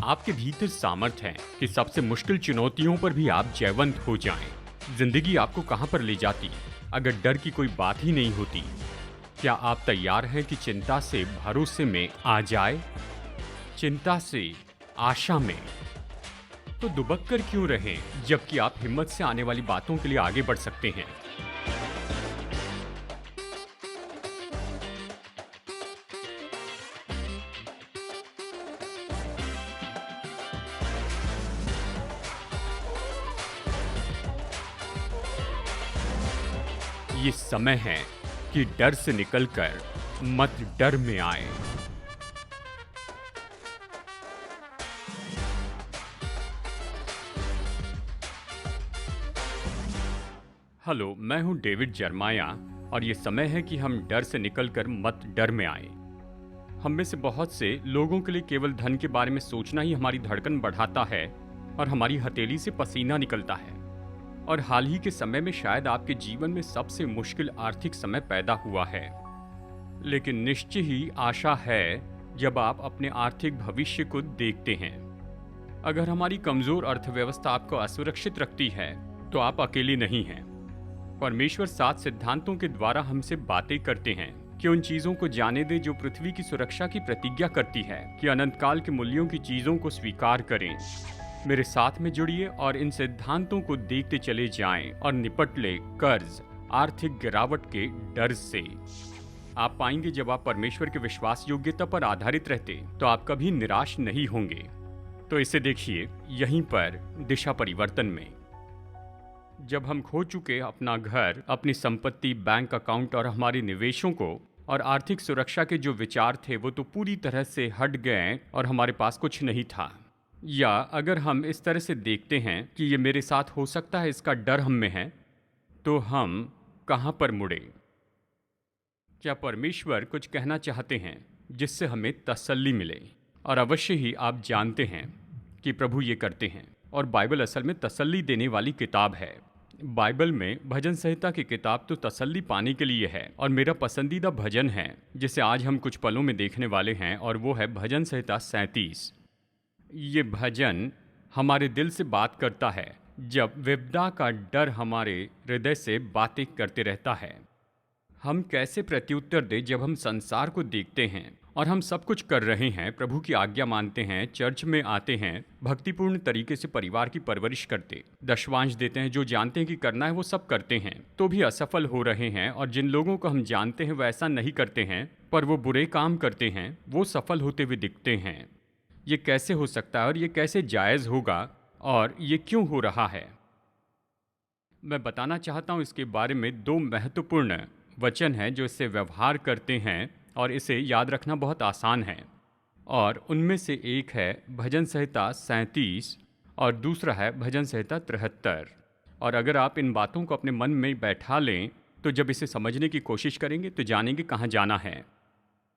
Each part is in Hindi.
आपके भीतर सामर्थ्य है कि सबसे मुश्किल चुनौतियों पर भी आप जयवंत हो जाएं। जिंदगी आपको कहां पर ले जाती अगर डर की कोई बात ही नहीं होती? क्या आप तैयार हैं कि चिंता से भरोसे में आ जाए, चिंता से आशा में? तो दुबक कर क्यों रहें जबकि आप हिम्मत से आने वाली बातों के लिए आगे बढ़ सकते हैं। ये समय है कि डर से निकलकर मत डर में आए। हेलो, मैं हूं डेविड जर्माया और ये समय है कि हम डर से निकलकर मत डर में आए। हम में से बहुत से लोगों के लिए केवल धन के बारे में सोचना ही हमारी धड़कन बढ़ाता है और हमारी हथेली से पसीना निकलता है। और हाल ही के समय में शायद आपके जीवन में सबसे मुश्किल आर्थिक समय पैदा हुआ है। लेकिन निश्चय ही आशा है जब आप अपने आर्थिक भविष्य को देखते हैं। अगर हमारी कमजोर अर्थव्यवस्था आपको असुरक्षित रखती है तो आप अकेले नहीं हैं। परमेश्वर 7 सिद्धांतों के द्वारा हमसे बातें करते हैं कि उन चीजों को जाने दे जो पृथ्वी की सुरक्षा की प्रतिज्ञा करती है, कि अनंत काल के मूल्यों की चीजों को स्वीकार करें। मेरे साथ में जुड़िए और इन सिद्धांतों को देखते चले जाएं और निपट ले कर्ज, आर्थिक गिरावट के डर से। आप पाएंगे जब आप परमेश्वर के विश्वास योग्यता पर आधारित रहते तो आप कभी निराश नहीं होंगे। तो इसे देखिए यहीं पर दिशा परिवर्तन में। जब हम खो चुके अपना घर, अपनी संपत्ति, बैंक अकाउंट और हमारे निवेशों को और आर्थिक सुरक्षा के जो विचार थे वो तो पूरी तरह से हट गए और हमारे पास कुछ नहीं था। या अगर हम इस तरह से देखते हैं कि ये मेरे साथ हो सकता है, इसका डर हम में है, तो हम कहाँ पर मुड़े? क्या परमेश्वर कुछ कहना चाहते हैं जिससे हमें तसल्ली मिले? और अवश्य ही आप जानते हैं कि प्रभु ये करते हैं। और बाइबल असल में तसल्ली देने वाली किताब है। बाइबल में भजन संहिता की किताब तो तसल्ली पाने के लिए है। और मेरा पसंदीदा भजन है जिसे आज हम कुछ पलों में देखने वाले हैं, और वो है भजन संहिता 37। ये भजन हमारे दिल से बात करता है जब विपदा का डर हमारे हृदय से बातें करते रहता है। हम कैसे प्रत्युत्तर दें जब हम संसार को देखते हैं और हम सब कुछ कर रहे हैं, प्रभु की आज्ञा मानते हैं, चर्च में आते हैं, भक्तिपूर्ण तरीके से परिवार की परवरिश करते, दशवांश देते हैं, जो जानते हैं कि करना है वो सब करते हैं, तो भी असफल हो रहे हैं। और जिन लोगों को हम जानते हैं वो ऐसा नहीं करते हैं पर वो बुरे काम करते हैं, वो सफल होते हुए दिखते हैं। ये कैसे हो सकता है और ये कैसे जायज़ होगा और ये क्यों हो रहा है? मैं बताना चाहता हूँ इसके बारे में। 2 महत्वपूर्ण वचन हैं जो इससे व्यवहार करते हैं और इसे याद रखना बहुत आसान है। और उनमें से एक है भजन संहिता 37 और दूसरा है भजन संहिता 73। और अगर आप इन बातों को अपने मन में बैठा लें तो जब इसे समझने की कोशिश करेंगे तो जानेंगे कहाँ जाना है।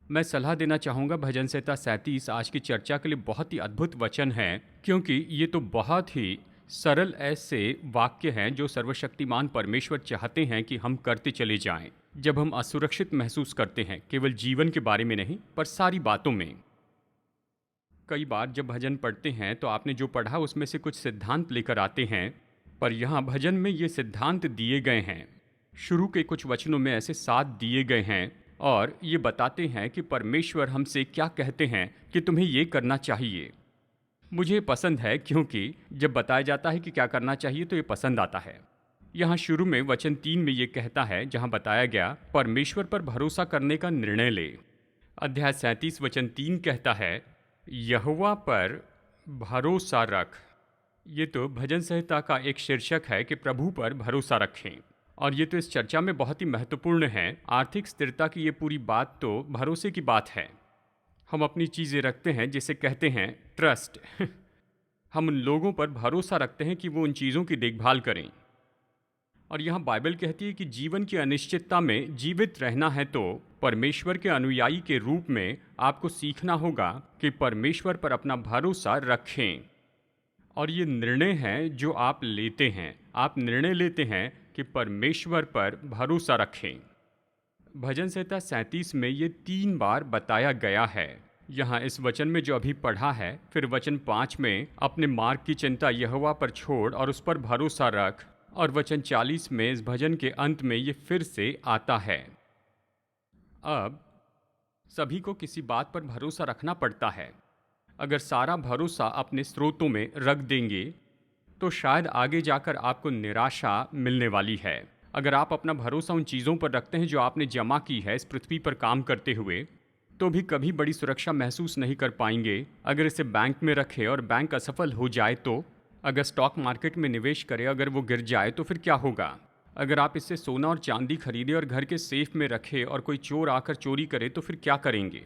मैं सलाह देना चाहूँगा, भजन संहिता 37 आज की चर्चा के लिए बहुत ही अद्भुत वचन है, क्योंकि ये तो बहुत ही सरल ऐसे वाक्य हैं जो सर्वशक्तिमान परमेश्वर चाहते हैं कि हम करते चले जाएं। जब हम असुरक्षित महसूस करते हैं, केवल जीवन के बारे में नहीं पर सारी बातों में। कई बार जब भजन पढ़ते हैं तो आपने जो पढ़ा उसमें से कुछ सिद्धांत लेकर आते हैं, पर यहाँ भजन में ये सिद्धांत दिए गए हैं। शुरू के कुछ वचनों में ऐसे 7 दिए गए हैं और ये बताते हैं कि परमेश्वर हमसे क्या कहते हैं कि तुम्हें ये करना चाहिए। मुझे पसंद है क्योंकि जब बताया जाता है कि क्या करना चाहिए तो ये पसंद आता है। यहाँ शुरू में वचन 3 में ये कहता है, जहाँ बताया गया परमेश्वर पर भरोसा करने का निर्णय ले। अध्याय 37 वचन 3 कहता है, यहोवा पर भरोसा रख। ये तो भजन संहिता का एक शीर्षक है कि प्रभु पर भरोसा रखें। और ये तो इस चर्चा में बहुत ही महत्वपूर्ण है। आर्थिक स्थिरता की ये पूरी बात तो भरोसे की बात है। हम अपनी चीज़ें रखते हैं जिसे कहते हैं ट्रस्ट। हम उन लोगों पर भरोसा रखते हैं कि वो उन चीज़ों की देखभाल करें। और यहाँ बाइबल कहती है कि जीवन की अनिश्चितता में जीवित रहना है तो परमेश्वर के अनुयायी के रूप में आपको सीखना होगा कि परमेश्वर पर अपना भरोसा रखें। और ये निर्णय है जो आप लेते हैं। आप निर्णय लेते हैं कि परमेश्वर पर भरोसा रखें। भजन संहिता 37 में ये 3 बार बताया गया है यहाँ इस वचन में जो अभी पढ़ा है, फिर वचन 5 में अपने मार्ग की चिंता यहोवा पर छोड़ और उस पर भरोसा रख, और वचन 40 में इस भजन के अंत में ये फिर से आता है। अब सभी को किसी बात पर भरोसा रखना पड़ता है। अगर सारा भरोसा अपने स्रोतों में रख देंगे तो शायद आगे जाकर आपको निराशा मिलने वाली है। अगर आप अपना भरोसा उन चीज़ों पर रखते हैं जो आपने जमा की है इस पृथ्वी पर काम करते हुए, तो भी कभी बड़ी सुरक्षा महसूस नहीं कर पाएंगे। अगर इसे बैंक में रखें और बैंक असफल हो जाए तो, अगर स्टॉक मार्केट में निवेश करें, अगर वो गिर जाए तो फिर क्या होगा? अगर आप इससे सोना और चांदी खरीदें और घर के सेफ में रखें और कोई चोर आकर चोरी करे तो फिर क्या करेंगे?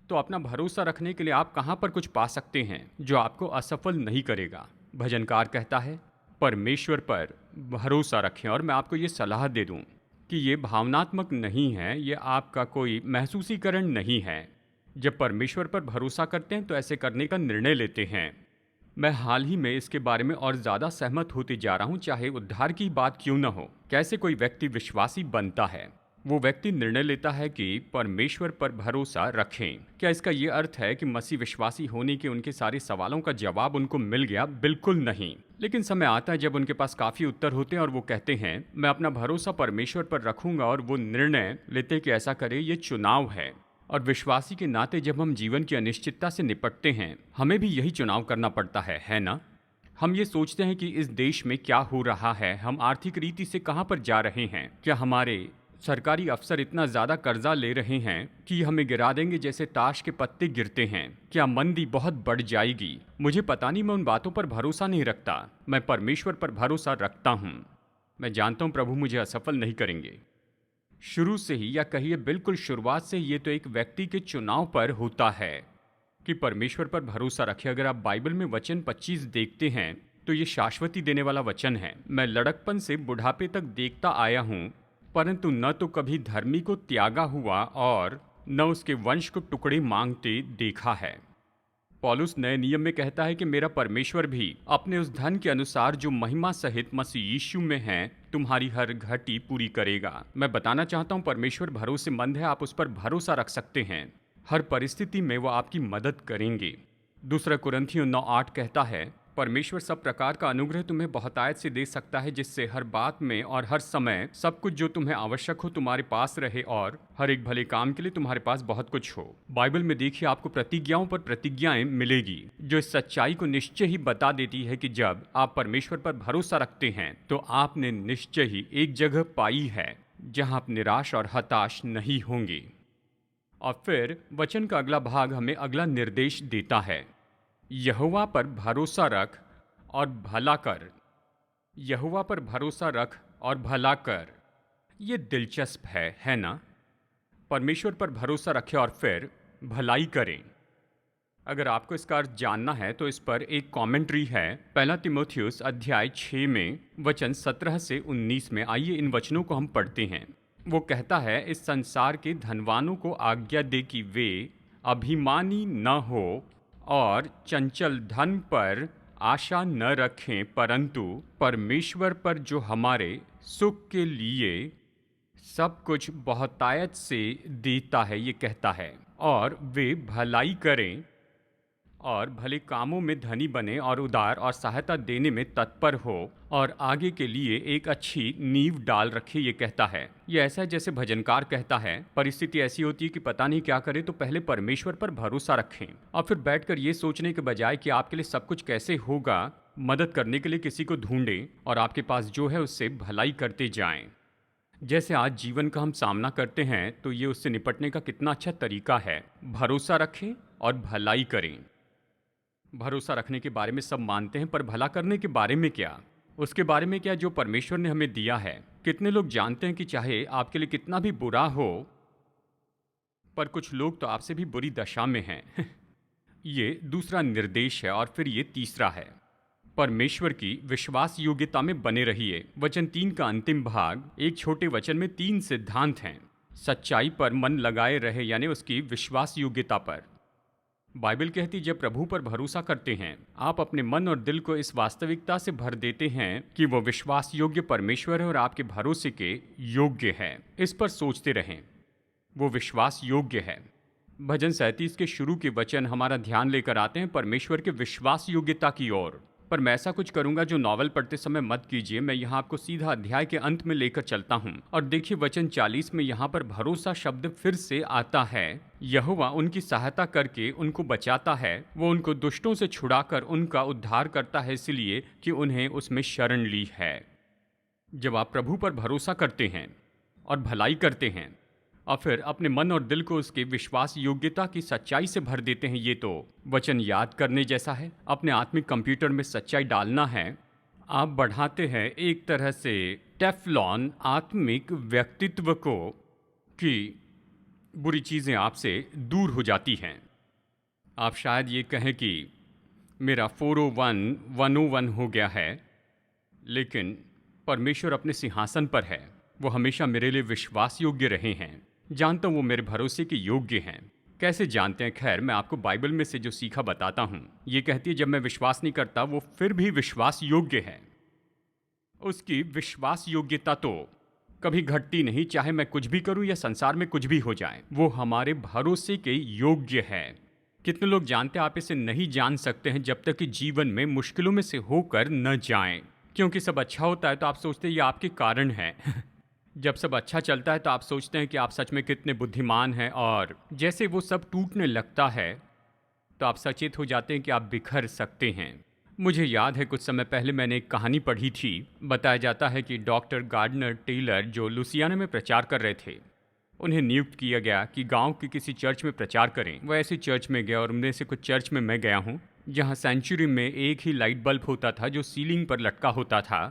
तो अपना भरोसा रखने के लिए आप कहाँ पर कुछ पा सकते हैं जो आपको असफल नहीं करेगा? भजनकार कहता है, परमेश्वर पर भरोसा रखें। और मैं आपको ये सलाह दे दूं कि ये भावनात्मक नहीं है, ये आपका कोई महसूसीकरण नहीं है। जब परमेश्वर पर भरोसा करते हैं तो ऐसे करने का निर्णय लेते हैं। मैं हाल ही में इसके बारे में और ज़्यादा सहमत होते जा रहा हूँ, चाहे उद्धार की बात क्यों न हो। कैसे कोई व्यक्ति विश्वासी बनता है? वो व्यक्ति निर्णय लेता है कि परमेश्वर पर भरोसा रखें। क्या इसका ये अर्थ है कि मसीह विश्वासी होने के उनके सारे सवालों का जवाब उनको मिल गया? बिल्कुल नहीं। लेकिन समय आता है जब उनके पास काफ़ी उत्तर होते हैं और वो कहते हैं, मैं अपना भरोसा परमेश्वर पर रखूंगा, और वो निर्णय लेते कि ऐसा करे। ये चुनाव है। और विश्वासी के नाते जब हम जीवन की अनिश्चितता से निपटते हैं, हमें भी यही चुनाव करना पड़ता है ना? हम ये सोचते हैं कि इस देश में क्या हो रहा है, हम आर्थिक रीति से कहाँ पर जा रहे हैं, क्या हमारे सरकारी अफसर इतना ज़्यादा कर्जा ले रहे हैं कि हमें गिरा देंगे जैसे ताश के पत्ते गिरते हैं, क्या मंदी बहुत बढ़ जाएगी? मुझे पता नहीं, मैं उन बातों पर भरोसा नहीं रखता। मैं परमेश्वर पर भरोसा रखता हूँ। मैं जानता हूँ प्रभु मुझे असफल नहीं करेंगे। शुरू से ही, या कहिए बिल्कुल शुरुआत से, ये तो एक व्यक्ति के चुनाव पर होता है कि परमेश्वर पर भरोसा रखे। अगर आप बाइबल में वचन 25 देखते हैं तो ये शाश्वती देने वाला वचन है। मैं लड़कपन से बुढ़ापे तक देखता आया हूँ, परंतु न तो कभी धर्मी को त्यागा हुआ और न उसके वंश को टुकड़े मांगते देखा है। पौलुस नए नियम में कहता है कि मेरा परमेश्वर भी अपने उस धन के अनुसार जो महिमा सहित मसीह यीशु में है तुम्हारी हर घटी पूरी करेगा। मैं बताना चाहता हूँ परमेश्वर भरोसेमंद है, आप उस पर भरोसा रख सकते हैं। हर परिस्थिति में वो आपकी मदद करेंगे। दूसरा कुरिन्थियों 9:8 कहता है, परमेश्वर सब प्रकार का अनुग्रह तुम्हें बहुतायत से दे सकता है, जिससे हर बात में और हर समय सब कुछ जो तुम्हें आवश्यक हो तुम्हारे पास रहे, और हर एक भले काम के लिए तुम्हारे पास बहुत कुछ हो। बाइबल में देखिए, आपको प्रतिज्ञाओं पर प्रतिज्ञाएं मिलेगी जो इस सच्चाई को निश्चय ही बता देती है कि जब आप परमेश्वर पर भरोसा रखते हैं तो आपने निश्चय ही एक जगह पाई है जहां आप निराश और हताश नहीं होंगे। और फिर वचन का अगला भाग हमें अगला निर्देश देता है, यहोवा पर भरोसा रख और भला कर। यहोवा पर भरोसा रख और भला कर। ये दिलचस्प है ना? परमेश्वर पर भरोसा रखें और फिर भलाई करें। अगर आपको इसका अर्थ जानना है तो इस पर एक कमेंट्री है, पहला तीमुथियुस अध्याय 6 में वचन 17 से 19 में। आइए इन वचनों को हम पढ़ते हैं। वो कहता है, इस संसार के धनवानों को आज्ञा दे कि वे अभिमानी न हो और चंचल धन पर आशा न रखें, परंतु परमेश्वर पर जो हमारे सुख के लिए सब कुछ बहुतायत से देता है, ये कहता है, और वे भलाई करें और भले कामों में धनी बने और उदार और सहायता देने में तत्पर हो और आगे के लिए एक अच्छी नींव डाल रखे, ये कहता है। ये ऐसा है जैसे भजनकार कहता है, परिस्थिति ऐसी होती है कि पता नहीं क्या करें तो पहले परमेश्वर पर भरोसा रखें और फिर बैठकर ये सोचने के बजाय कि आपके लिए सब कुछ कैसे होगा, मदद करने के लिए किसी को ढूंढें और आपके पास जो है उससे भलाई करते जाएं। जैसे आज जीवन का हम सामना करते हैं तो ये उससे निपटने का कितना अच्छा तरीका है। भरोसा रखें और भलाई करें। भरोसा रखने के बारे में सब मानते हैं, पर भला करने के बारे में क्या? उसके बारे में क्या जो परमेश्वर ने हमें दिया है? कितने लोग जानते हैं कि चाहे आपके लिए कितना भी बुरा हो, पर कुछ लोग तो आपसे भी बुरी दशा में हैं। ये दूसरा निर्देश है। और फिर ये तीसरा है, परमेश्वर की विश्वास योग्यता में बने रहिए। वचन 3 का अंतिम भाग, एक छोटे वचन में 3 सिद्धांत हैं। सच्चाई पर मन लगाए रहे, यानी उसकी विश्वास योग्यता पर। बाइबल कहती जब प्रभु पर भरोसा करते हैं आप अपने मन और दिल को इस वास्तविकता से भर देते हैं कि वो विश्वास योग्य परमेश्वर है और आपके भरोसे के योग्य है। इस पर सोचते रहें, वो विश्वास योग्य है। भजन 37 के शुरू के वचन हमारा ध्यान लेकर आते हैं परमेश्वर के विश्वास योग्यता की ओर। पर मैं ऐसा कुछ करूंगा जो नॉवल पढ़ते समय मत कीजिए। मैं यहाँ आपको सीधा अध्याय के अंत में लेकर चलता हूँ। और देखिए वचन 40 में यहाँ पर भरोसा शब्द फिर से आता है। यहोवा उनकी सहायता करके उनको बचाता है, वो उनको दुष्टों से छुड़ाकर उनका उद्धार करता है, इसलिए कि उन्हें उसमें शरण ली है। जब आप प्रभु पर भरोसा करते हैं और भलाई करते हैं और फिर अपने मन और दिल को उसके विश्वास योग्यता की सच्चाई से भर देते हैं, ये तो वचन याद करने जैसा है। अपने आत्मिक कंप्यूटर में सच्चाई डालना है। आप बढ़ाते हैं एक तरह से टेफ्लॉन आत्मिक व्यक्तित्व को कि बुरी चीज़ें आपसे दूर हो जाती हैं। आप शायद ये कहें कि मेरा 401 101 हो गया है, लेकिन परमेश्वर अपने सिंहासन पर है। वो हमेशा मेरे लिए विश्वास योग्य रहे हैं। जानता हूँ वो मेरे भरोसे के योग्य हैं। कैसे जानते हैं? खैर, मैं आपको बाइबल में से जो सीखा बताता हूँ। ये कहती है जब मैं विश्वास नहीं करता वो फिर भी विश्वास योग्य है। उसकी विश्वास योग्यता तो कभी घटती नहीं, चाहे मैं कुछ भी करूँ या संसार में कुछ भी हो जाए। वो हमारे भरोसे के योग्य है। कितने लोग जानते हैं? आप इसे नहीं जान सकते हैं जब तक कि जीवन में मुश्किलों में से होकर न जाएं। क्योंकि सब अच्छा होता है तो आप सोचते हैं ये आपके कारण है। जब सब अच्छा चलता है तो आप सोचते हैं कि आप सच में कितने बुद्धिमान हैं, और जैसे वो सब टूटने लगता है तो आप सचेत हो जाते हैं कि आप बिखर सकते हैं। मुझे याद है कुछ समय पहले मैंने एक कहानी पढ़ी थी। बताया जाता है कि डॉक्टर गार्डनर टेलर जो लुसियाना में प्रचार कर रहे थे, उन्हें नियुक्त किया गया कि गांव के किसी चर्च में प्रचार करें। वो ऐसे चर्च में गया और उनमें से कुछ चर्च में मैं गया हूँ जहाँ सेंचुरी में एक ही लाइट बल्ब होता था जो सीलिंग पर लटका होता था।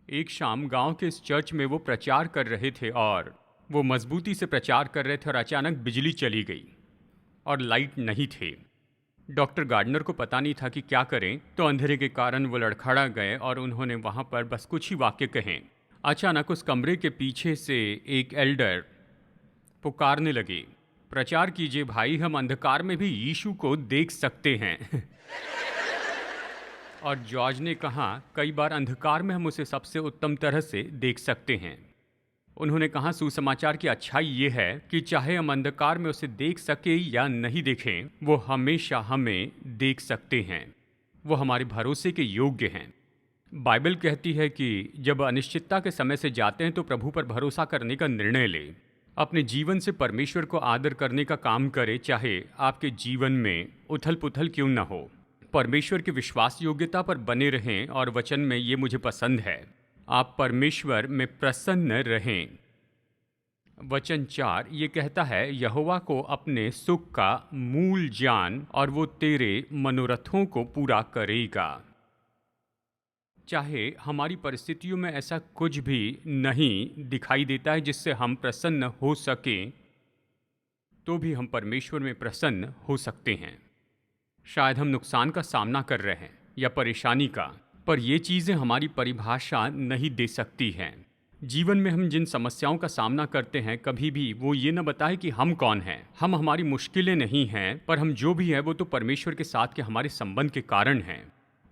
एक शाम गांव के इस चर्च में वो प्रचार कर रहे थे और वो मजबूती से प्रचार कर रहे थे और अचानक बिजली चली गई और लाइट नहीं थे। डॉक्टर गार्डनर को पता नहीं था कि क्या करें, तो अंधेरे के कारण वो लड़खड़ा गए और उन्होंने वहाँ पर बस कुछ ही वाक्य कहे। अचानक उस कमरे के पीछे से एक एल्डर पुकारने लगे, प्रचार कीजिए भाई, हम अंधकार में भी यीशु को देख सकते हैं। और जॉर्ज ने कहा, कई बार अंधकार में हम उसे सबसे उत्तम तरह से देख सकते हैं। उन्होंने कहा, सुसमाचार की अच्छाई ये है कि चाहे हम अंधकार में उसे देख सके या नहीं देखें, वो हमेशा हमें देख सकते हैं। वो हमारे भरोसे के योग्य हैं। बाइबल कहती है कि जब अनिश्चितता के समय से जाते हैं तो प्रभु पर भरोसा करने का निर्णय ले। अपने जीवन से परमेश्वर को आदर करने का काम करे, चाहे आपके जीवन में उथल पुथल क्यों न हो। परमेश्वर की विश्वास योग्यता पर बने रहें। और वचन में ये मुझे पसंद है, आप परमेश्वर में प्रसन्न रहें। वचन 4 ये कहता है, यहोवा को अपने सुख का मूल जान और वो तेरे मनोरथों को पूरा करेगा। चाहे हमारी परिस्थितियों में ऐसा कुछ भी नहीं दिखाई देता है जिससे हम प्रसन्न हो सकें, तो भी हम परमेश्वर में प्रसन्न हो सकते हैं। शायद हम नुकसान का सामना कर रहे हैं या परेशानी का, पर ये चीज़ें हमारी परिभाषा नहीं दे सकती हैं। जीवन में हम जिन समस्याओं का सामना करते हैं, कभी भी वो ये न बताए कि हम कौन हैं। हम हमारी मुश्किलें नहीं हैं, पर हम जो भी है वो तो परमेश्वर के साथ के हमारे संबंध के कारण हैं।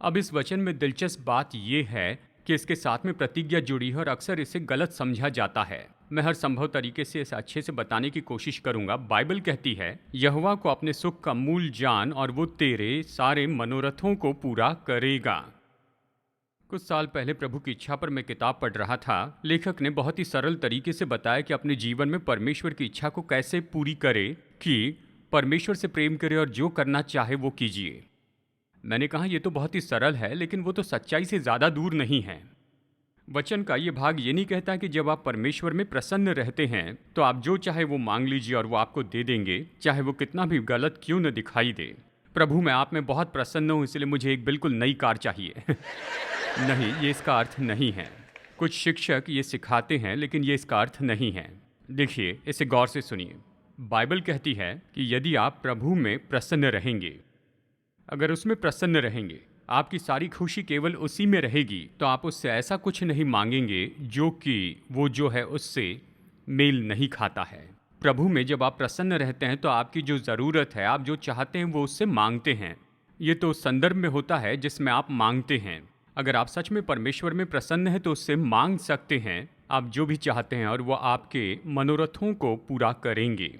अब इस वचन में दिलचस्प बात यह है कि इसके साथ में प्रतिज्ञा जुड़ी है और अक्सर इसे गलत समझा जाता है। मैं हर संभव तरीके से इसे अच्छे से बताने की कोशिश करूंगा। बाइबल कहती है, यहोवा को अपने सुख का मूल जान और वो तेरे सारे मनोरथों को पूरा करेगा। कुछ साल पहले प्रभु की इच्छा पर मैं किताब पढ़ रहा था। लेखक ने बहुत ही सरल तरीके से बताया कि अपने जीवन में परमेश्वर की इच्छा को कैसे पूरी करे, कि परमेश्वर से प्रेम करे और जो करना चाहे वो कीजिए। मैंने कहा, यह तो बहुत ही सरल है, लेकिन वो तो सच्चाई से ज़्यादा दूर नहीं है। वचन का ये भाग ये नहीं कहता कि जब आप परमेश्वर में प्रसन्न रहते हैं तो आप जो चाहे वो मांग लीजिए और वो आपको दे देंगे, चाहे वो कितना भी गलत क्यों न दिखाई दे। प्रभु, मैं आप में बहुत प्रसन्न हूँ, इसलिए मुझे एक बिल्कुल नई कार चाहिए। नहीं, ये इसका अर्थ नहीं है। कुछ शिक्षक ये सिखाते हैं, लेकिन ये इसका अर्थ नहीं है। देखिए, इसे गौर से सुनिए। बाइबल कहती है कि यदि आप प्रभु में प्रसन्न रहेंगे, अगर उसमें प्रसन्न रहेंगे, आपकी सारी खुशी केवल उसी में रहेगी, तो आप उससे ऐसा कुछ नहीं मांगेंगे जो कि वो जो है उससे मेल नहीं खाता है। प्रभु में जब आप प्रसन्न रहते हैं तो आपकी जो ज़रूरत है, आप जो चाहते हैं, वो उससे मांगते हैं। ये तो उस संदर्भ में होता है जिसमें आप मांगते हैं। अगर आप सच में परमेश्वर में प्रसन्न हैं तो उससे मांग सकते हैं आप जो भी चाहते हैं, और वो आपके मनोरथों को पूरा करेंगे।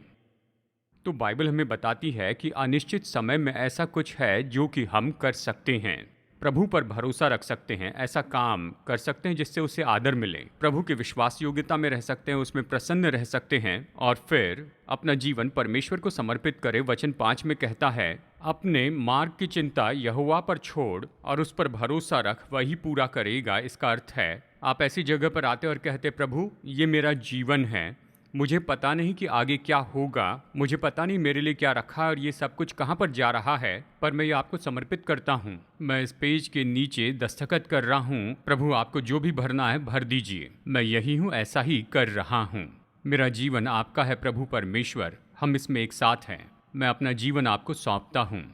तो बाइबल हमें बताती है कि अनिश्चित समय में ऐसा कुछ है जो कि हम कर सकते हैं। प्रभु पर भरोसा रख सकते हैं, ऐसा काम कर सकते हैं जिससे उसे आदर मिले, प्रभु की विश्वास योग्यता में रह सकते हैं, उसमें प्रसन्न रह सकते हैं और फिर अपना जीवन परमेश्वर को समर्पित करें। वचन 5 में कहता है, अपने मार्ग की चिंता यहोवा पर छोड़ और उस पर भरोसा रख, वही पूरा करेगा। इसका अर्थ है, आप ऐसी जगह पर आते और कहते, प्रभु ये मेरा जीवन है, मुझे पता नहीं कि आगे क्या होगा, मुझे पता नहीं मेरे लिए क्या रखा है और ये सब कुछ कहाँ पर जा रहा है, पर मैं ये आपको समर्पित करता हूँ। मैं इस पेज के नीचे दस्तखत कर रहा हूँ, प्रभु आपको जो भी भरना है भर दीजिए, मैं यही हूँ, ऐसा ही कर रहा हूँ। मेरा जीवन आपका है प्रभु परमेश्वर, हम इसमें एक साथ हैं, मैं अपना जीवन आपको सौंपता हूँ।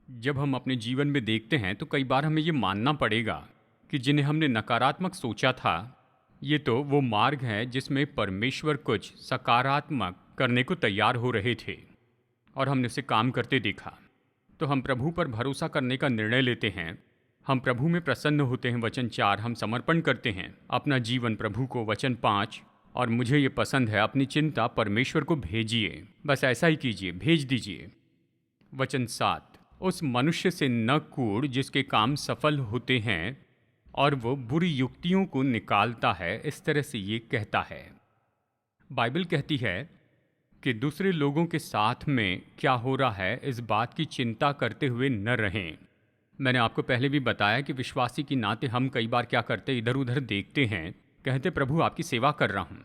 जब हम अपने जीवन में देखते हैं तो कई बार हमें ये मानना पड़ेगा कि जिन्हें हमने नकारात्मक सोचा था, ये तो वो मार्ग है जिसमें परमेश्वर कुछ सकारात्मक करने को तैयार हो रहे थे और हमने उसे काम करते देखा। तो हम प्रभु पर भरोसा करने का निर्णय लेते हैं, हम प्रभु में प्रसन्न होते हैं। वचन 4, हम समर्पण करते हैं अपना जीवन प्रभु को। वचन 5, और मुझे ये पसंद है, अपनी चिंता परमेश्वर को भेजिए, बस ऐसा ही कीजिए, भेज दीजिए। वचन 7, उस मनुष्य से न कूड़ जिसके काम सफल होते हैं और वो बुरी युक्तियों को निकालता है। इस तरह से ये कहता है। बाइबल कहती है कि दूसरे लोगों के साथ में क्या हो रहा है इस बात की चिंता करते हुए न रहें। मैंने आपको पहले भी बताया कि विश्वासी की नाते हम कई बार क्या करते, इधर उधर देखते हैं, कहते प्रभु आपकी सेवा कर रहा हूँ,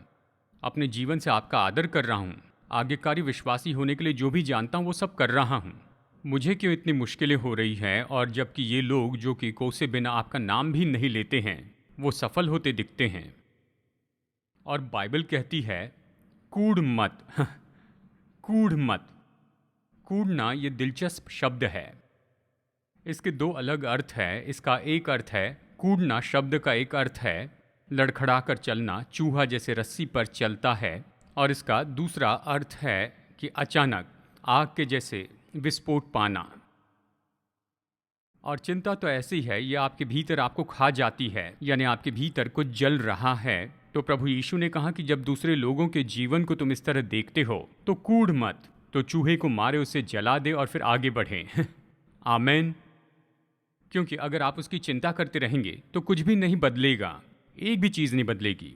अपने जीवन से आपका आदर कर रहा हूँ, आज्ञाकारी विश्वासी होने के लिए जो भी जानता हूँ वो सब कर रहा हूँ, मुझे क्यों इतनी मुश्किलें हो रही हैं। और जबकि ये लोग जो कि कोसे बिना आपका नाम भी नहीं लेते हैं वो सफल होते दिखते हैं। और बाइबल कहती है कूड़ मत कूड़ मत। कूड़ना ये दिलचस्प शब्द है, इसके दो अलग अर्थ है। इसका एक अर्थ है, कूड़ना शब्द का एक अर्थ है लड़खड़ा कर चलना, चूहा जैसे रस्सी पर चलता है, और इसका दूसरा अर्थ है कि अचानक आग के जैसे विस्फोट पाना। और चिंता तो ऐसी है, ये आपके भीतर आपको खा जाती है, यानी आपके भीतर कुछ जल रहा है। तो प्रभु यीशु ने कहा कि जब दूसरे लोगों के जीवन को तुम इस तरह देखते हो तो कूड़ मत, तो चूहे को मारे, उसे जला दे और फिर आगे बढ़े। आमेन। क्योंकि अगर आप उसकी चिंता करते रहेंगे तो कुछ भी नहीं बदलेगा, एक भी चीज़ नहीं बदलेगी,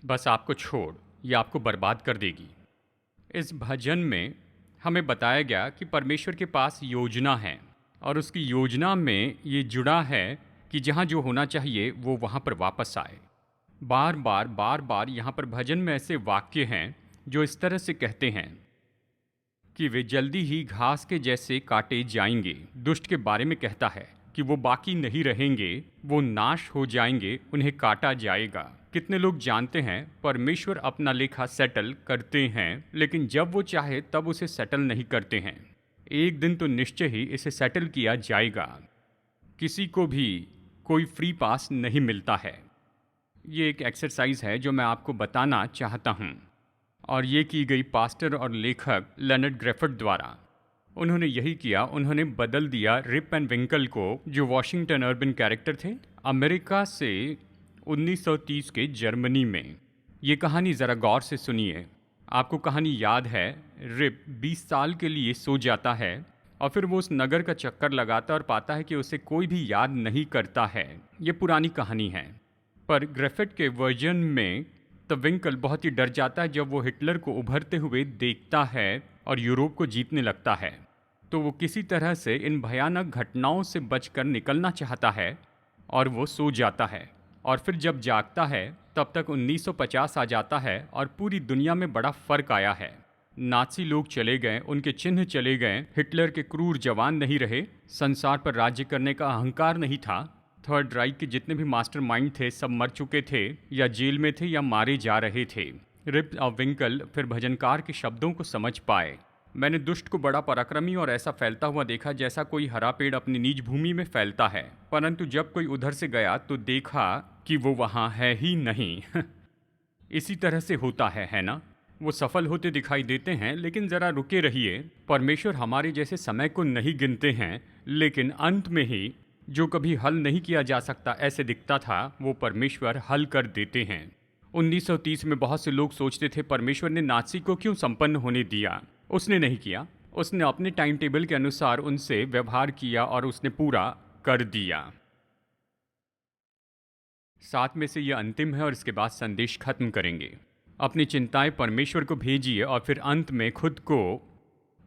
बस आपको छोड़ या आपको बर्बाद कर देगी। इस भजन में हमें बताया गया कि परमेश्वर के पास योजना है और उसकी योजना में ये जुड़ा है कि जहाँ जो होना चाहिए वो वहाँ पर वापस आए। बार बार यहाँ पर भजन में ऐसे वाक्य हैं जो इस तरह से कहते हैं कि वे जल्दी ही घास के जैसे काटे जाएंगे। दुष्ट के बारे में कहता है कि वो बाकी नहीं रहेंगे, वो नाश हो जाएंगे, उन्हें काटा जाएगा। कितने लोग जानते हैं परमेश्वर अपना लेखा सेटल करते हैं, लेकिन जब वो चाहे तब उसे सेटल नहीं करते हैं। एक दिन तो निश्चय ही इसे सेटल किया जाएगा। किसी को भी कोई फ्री पास नहीं मिलता है। ये एक एक्सरसाइज है जो मैं आपको बताना चाहता हूँ, और ये की गई पास्टर और लेखक लेनर्ड ग्रेफर्ड द्वारा। उन्होंने यही किया, उन्होंने बदल दिया रिप एंड विंकल को, जो वॉशिंगटन अर्बन कैरेक्टर थे, अमेरिका से 1930 के जर्मनी में। ये कहानी ज़रा गौर से सुनिए। आपको कहानी याद है, रिप 20 साल के लिए सो जाता है और फिर वो उस नगर का चक्कर लगाता और पाता है कि उसे कोई भी याद नहीं करता है। ये पुरानी कहानी है, पर ग्रिफिथ के वर्जन में द विंकल बहुत ही डर जाता है जब वो हिटलर को उभरते हुए देखता है और यूरोप को जीतने लगता है। तो वो किसी तरह से इन भयानक घटनाओं से बचकर निकलना चाहता है और वो सो जाता है, और फिर जब जागता है तब तक 1950 आ जाता है और पूरी दुनिया में बड़ा फर्क आया है। नाज़ी लोग चले गए, उनके चिन्ह चले गए, हिटलर के क्रूर जवान नहीं रहे, संसार पर राज्य करने का अहंकार नहीं था, थर्ड राइक के जितने भी मास्टरमाइंड थे सब मर चुके थे या जेल में थे या मारे जा रहे थे। रिप और विंकल फिर भजनकार के शब्दों को समझ पाए। मैंने दुष्ट को बड़ा पराक्रमी और ऐसा फैलता हुआ देखा जैसा कोई हरा पेड़ अपनी निज भूमि में फैलता है, परंतु जब कोई उधर से गया तो देखा कि वो वहाँ है ही नहीं। इसी तरह से होता है ना? वो सफल होते दिखाई देते हैं, लेकिन ज़रा रुके रहिए। परमेश्वर हमारे जैसे समय को नहीं गिनते हैं, लेकिन अंत में ही जो कभी हल नहीं किया जा सकता ऐसे दिखता था, वो परमेश्वर हल कर देते हैं। 1930 में बहुत से लोग सोचते थे परमेश्वर ने नाज़ी को क्यों संपन्न होने दिया, उसने नहीं किया। उसने अपने टाइम टेबल के अनुसार उनसे व्यवहार किया और उसने पूरा कर दिया। 7 में से यह अंतिम है और इसके बाद संदेश खत्म करेंगे। अपनी चिंताएं परमेश्वर को भेजिए और फिर अंत में खुद को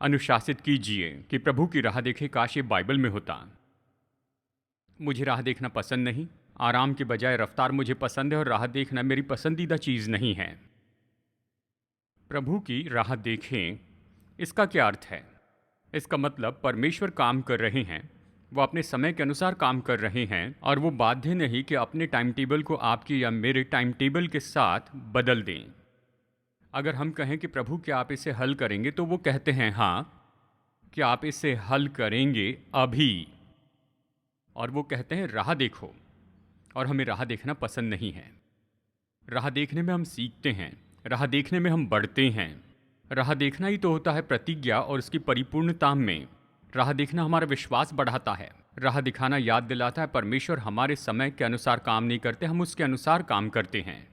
अनुशासित कीजिए कि प्रभु की राह देखे। काश ये बाइबल में होता। मुझे राह देखना पसंद नहीं। आराम के बजाय रफ्तार मुझे पसंद है और राह देखना मेरी पसंदीदा चीज़ नहीं है। प्रभु की राह देखें, इसका क्या अर्थ है? इसका मतलब परमेश्वर काम कर रहे हैं, वो अपने समय के अनुसार काम कर रहे हैं और वो बाध्य नहीं कि अपने टाइम टेबल को आपके या मेरे टाइम टेबल के साथ बदल दें। अगर हम कहें कि प्रभु क्या आप इसे हल करेंगे, तो वो कहते हैं हाँ, क्या आप इसे हल करेंगे अभी। और वो कहते हैं राह देखो, और हमें राह देखना पसंद नहीं है। राह देखने में हम सीखते हैं, राह देखने में हम बढ़ते हैं। राह देखना ही तो होता है प्रतिज्ञा और उसकी परिपूर्णता में। राह देखना हमारा विश्वास बढ़ाता है। राह दिखाना याद दिलाता है परमेश्वर हमारे समय के अनुसार काम नहीं करते, हम उसके अनुसार काम करते हैं।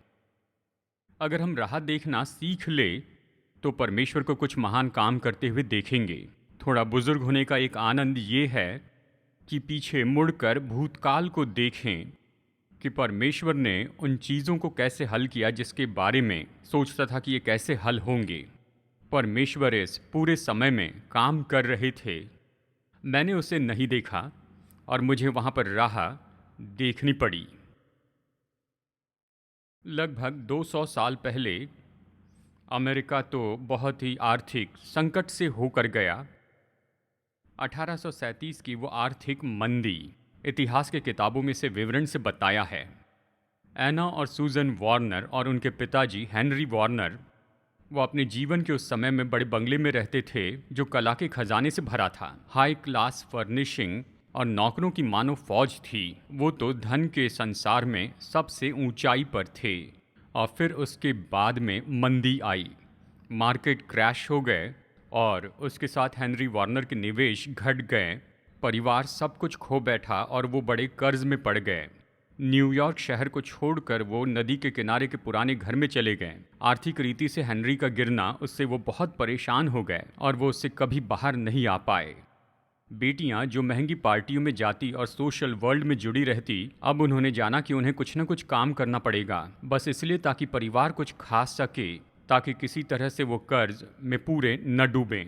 अगर हम राह देखना सीख ले तो परमेश्वर को कुछ महान काम करते हुए देखेंगे। थोड़ा बुजुर्ग होने का एक आनंद ये है कि पीछे मुड़कर भूतकाल को देखें कि परमेश्वर ने उन चीज़ों को कैसे हल किया जिसके बारे में सोचता था कि ये कैसे हल होंगे। परमेश्वर इस पूरे समय में काम कर रहे थे। मैंने उसे नहीं देखा और मुझे वहाँ पर राह देखनी पड़ी। लगभग 200 साल पहले अमेरिका तो बहुत ही आर्थिक संकट से होकर गया। 1837 की वो आर्थिक मंदी इतिहास के किताबों में से विवरण से बताया है। एना और सूजन वार्नर और उनके पिताजी हेनरी वार्नर, वो अपने जीवन के उस समय में बड़े बंगले में रहते थे जो कला के खजाने से भरा था। हाई क्लास फर्निशिंग और नौकरों की मानो फौज थी। वो तो धन के संसार में सबसे ऊंचाई पर थे। और फिर उसके बाद में मंदी आई, मार्केट क्रैश हो गए और उसके साथ हेनरी वार्नर के निवेश घट गए। परिवार सब कुछ खो बैठा और वो बड़े कर्ज में पड़ गए। न्यूयॉर्क शहर को छोड़कर वो नदी के किनारे के पुराने घर में चले गए। आर्थिक रीति से हेनरी का गिरना उससे वो बहुत परेशान हो गए और वो उससे कभी बाहर नहीं आ पाए। बेटियां जो महंगी पार्टियों में जाती और सोशल वर्ल्ड में जुड़ी रहती, अब उन्होंने जाना कि उन्हें कुछ न कुछ काम करना पड़ेगा, बस इसलिए ताकि परिवार कुछ खा सके, ताकि किसी तरह से वो कर्ज में पूरे न डूबें।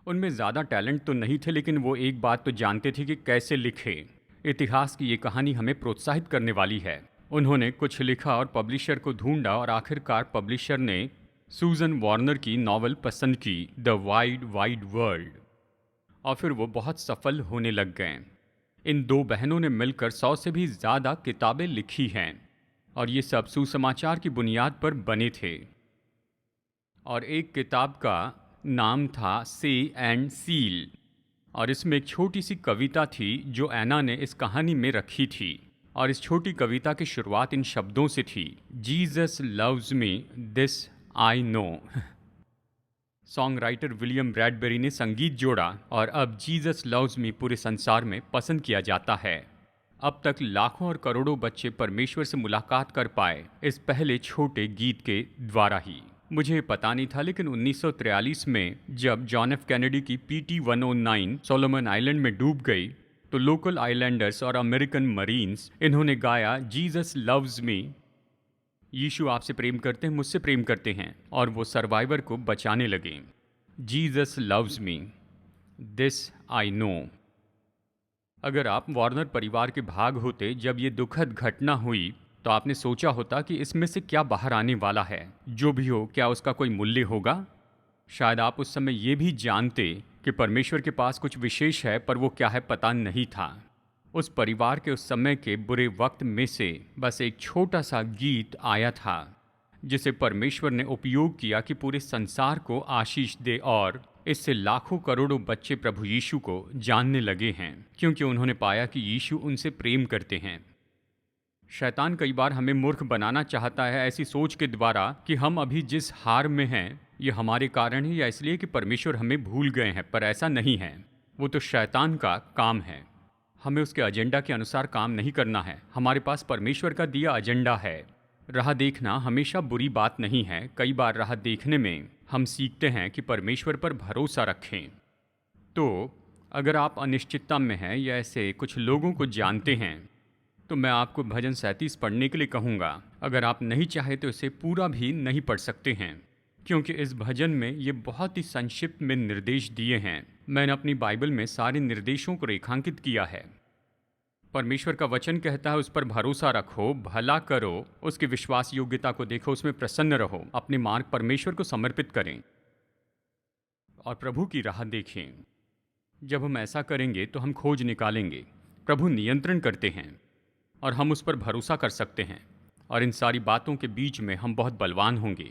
उनमें ज़्यादा टैलेंट तो नहीं थे, लेकिन वो एक बात तो जानते थे कि कैसे लिखे। इतिहास की ये कहानी हमें प्रोत्साहित करने वाली है। उन्होंने कुछ लिखा और पब्लिशर को ढूंढा और आखिरकार पब्लिशर ने सूजन वार्नर की नॉवल पसंद की, द वाइड वाइड वर्ल्ड, और फिर वो बहुत सफल होने लग गए। इन दो बहनों ने मिलकर 100 से भी ज़्यादा किताबें लिखी हैं और ये सब सुसमाचार की बुनियाद पर बने थे। और एक किताब का नाम था से एंड सील, और इसमें एक छोटी सी कविता थी जो एना ने इस कहानी में रखी थी। और इस छोटी कविता की शुरुआत इन शब्दों से थी, Jesus loves me this I know. Song writer William Bradbury ने संगीत जोड़ा और अब जीसस लव्स मी पूरे संसार में पसंद किया जाता है। अब तक लाखों और करोड़ों बच्चे परमेश्वर से मुलाकात कर पाए इस पहले छोटे गीत के द्वारा ही। मुझे पता नहीं था, लेकिन 1943 में जब जॉन एफ कैनेडी की PT-109 सोलोमन आइलैंड में डूब गई, तो लोकल आइलैंडर्स और अमेरिकन मरीन्स इन्होंने गाया जीसस लव्स मी, यीशु आपसे प्रेम करते हैं, मुझसे प्रेम करते हैं, और वो सर्वाइवर को बचाने लगे। Jesus loves me this I no. अगर आप वार्नर परिवार के भाग होते जब ये दुखद घटना हुई, तो आपने सोचा होता कि इसमें से क्या बाहर आने वाला है। जो भी हो, क्या उसका कोई मूल्य होगा? शायद आप उस समय ये भी जानते कि परमेश्वर के पास कुछ विशेष है, पर वो क्या है पता नहीं था। उस परिवार के उस समय के बुरे वक्त में से बस एक छोटा सा गीत आया था जिसे परमेश्वर ने उपयोग किया कि पूरे संसार को आशीष दे, और इससे लाखों करोड़ों बच्चे प्रभु यीशु को जानने लगे हैं, क्योंकि उन्होंने पाया कि यीशु उनसे प्रेम करते हैं। शैतान कई बार हमें मूर्ख बनाना चाहता है ऐसी सोच के द्वारा कि हम अभी जिस हार में हैं ये हमारे कारण है या इसलिए कि परमेश्वर हमें भूल गए हैं, पर ऐसा नहीं है। वो तो शैतान का काम है। हमें उसके एजेंडा के अनुसार काम नहीं करना है। हमारे पास परमेश्वर का दिया एजेंडा है। राह देखना हमेशा बुरी बात नहीं है। कई बार राह देखने में हम सीखते हैं कि परमेश्वर पर भरोसा रखें। तो अगर आप अनिश्चितता में हैं या ऐसे कुछ लोगों को जानते हैं, तो मैं आपको भजन 37 पढ़ने के लिए कहूँगा। अगर आप नहीं चाहे तो इसे पूरा भी नहीं पढ़ सकते हैं, क्योंकि इस भजन में ये बहुत ही संक्षिप्त में निर्देश दिए हैं। मैंने अपनी बाइबल में सारे निर्देशों को रेखांकित किया है। परमेश्वर का वचन कहता है उस पर भरोसा रखो, भला करो, उसकी विश्वास योग्यता को देखो, उसमें प्रसन्न रहो, अपने मार्ग परमेश्वर को समर्पित करें और प्रभु की राह देखें। जब हम ऐसा करेंगे तो हम खोज निकालेंगे। प्रभु नियंत्रण करते हैं और हम उस पर भरोसा कर सकते हैं, और इन सारी बातों के बीच में हम बहुत बलवान होंगे।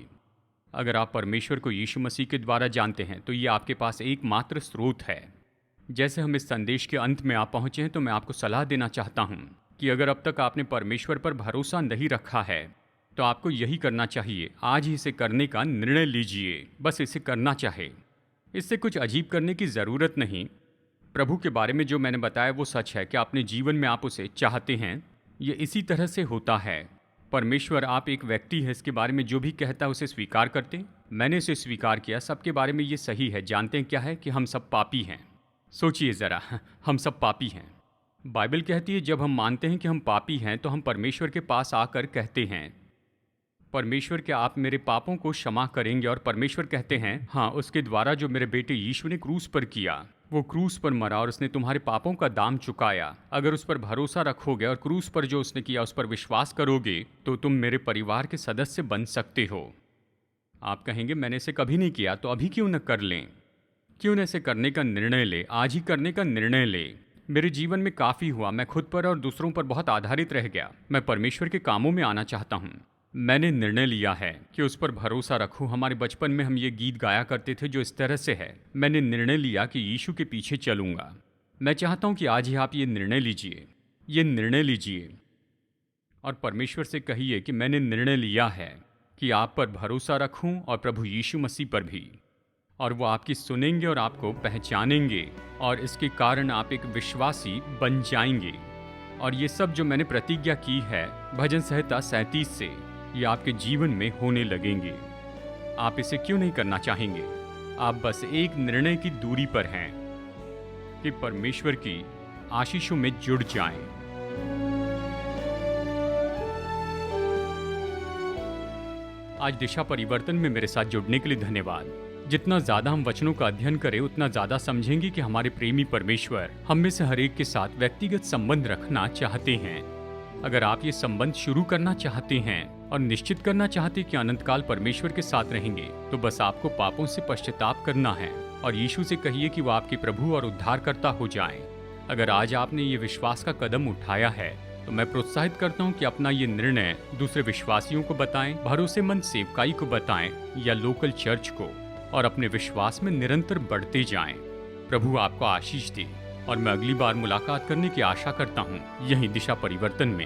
अगर आप परमेश्वर को यीशु मसीह के द्वारा जानते हैं तो ये आपके पास एकमात्र स्रोत है। जैसे हम इस संदेश के अंत में आप पहुंचे हैं, तो मैं आपको सलाह देना चाहता हूं कि अगर अब तक आपने परमेश्वर पर भरोसा नहीं रखा है तो आपको यही करना चाहिए। आज ही इसे करने का निर्णय लीजिए। बस इसे करना चाहे, इससे कुछ अजीब करने की ज़रूरत नहीं। प्रभु के बारे में जो मैंने बताया वो सच है कि अपने जीवन में आप उसे चाहते हैं। ये इसी तरह से होता है। परमेश्वर आप एक व्यक्ति है, इसके बारे में जो भी कहता है उसे स्वीकार करते। मैंने इसे स्वीकार किया। सबके बारे में ये सही है। जानते हैं क्या है कि हम सब पापी हैं। सोचिए ज़रा, हम सब पापी हैं। बाइबल कहती है जब हम मानते हैं कि हम पापी हैं तो हम परमेश्वर के पास आकर कहते हैं, परमेश्वर क्या आप मेरे पापों को क्षमा करेंगे? और परमेश्वर कहते हैं हाँ, उसके द्वारा जो मेरे बेटे यीशु ने क्रूस पर किया, वो क्रूस पर मरा और उसने तुम्हारे पापों का दाम चुकाया। अगर उस पर भरोसा रखोगे और क्रूस पर जो उसने किया उस पर विश्वास करोगे तो तुम मेरे परिवार के सदस्य बन सकते हो। आप कहेंगे मैंने इसे कभी नहीं किया, तो अभी क्यों न कर लें? क्यों न इसे करने का निर्णय ले? आज ही करने का निर्णय ले। मेरे जीवन में काफ़ी हुआ, मैं खुद पर और दूसरों पर बहुत आधारित रह गया। मैं परमेश्वर के कामों में आना चाहता हूँ। मैंने निर्णय लिया है कि उस पर भरोसा रखूं। हमारे बचपन में हम ये गीत गाया करते थे जो इस तरह से है, मैंने निर्णय लिया कि यीशु के पीछे चलूंगा। मैं चाहता हूं कि आज ही आप ये निर्णय लीजिए और परमेश्वर से कहिए कि मैंने निर्णय लिया है कि आप पर भरोसा रखूं और प्रभु यीशु मसीह पर भी, और वो आपकी सुनेंगे और आपको पहचानेंगे, और इसके कारण आप एक विश्वासी बन जाएंगे। और ये सब जो मैंने प्रतिज्ञा की है भजन संहिता 37 से, ये आपके जीवन में होने लगेंगे। आप इसे क्यों नहीं करना चाहेंगे? आप बस एक निर्णय की दूरी पर हैं कि परमेश्वर की आशीषों में जुड़ जाएं। आज दिशा परिवर्तन में मेरे साथ जुड़ने के लिए धन्यवाद। जितना ज़्यादा हम वचनों का अध्ययन करें उतना ज़्यादा समझेंगे कि हमारे प्रेमी परमेश्वर हम में से हर एक के साथ व्यक्तिगत संबंध रखना चाहते हैं। अगर आप ये संबंध शुरू करना चाहते हैं और निश्चित करना चाहते कि अनंतकाल परमेश्वर के साथ रहेंगे, तो बस आपको पापों से पश्चाताप करना है और यीशु से कहिए कि वो आपके प्रभु और उद्धारकर्ता हो जाएं। अगर आज आपने ये विश्वास का कदम उठाया है तो मैं प्रोत्साहित करता हूँ कि अपना ये निर्णय दूसरे विश्वासियों को बताएं, भरोसेमंद सेवकाई को बताएं या लोकल चर्च को, और अपने विश्वास में निरंतर बढ़ते जाएं। प्रभु आपको आशीष दे और मैं अगली बार मुलाकात करने की आशा करता हूँ यही दिशा परिवर्तन में।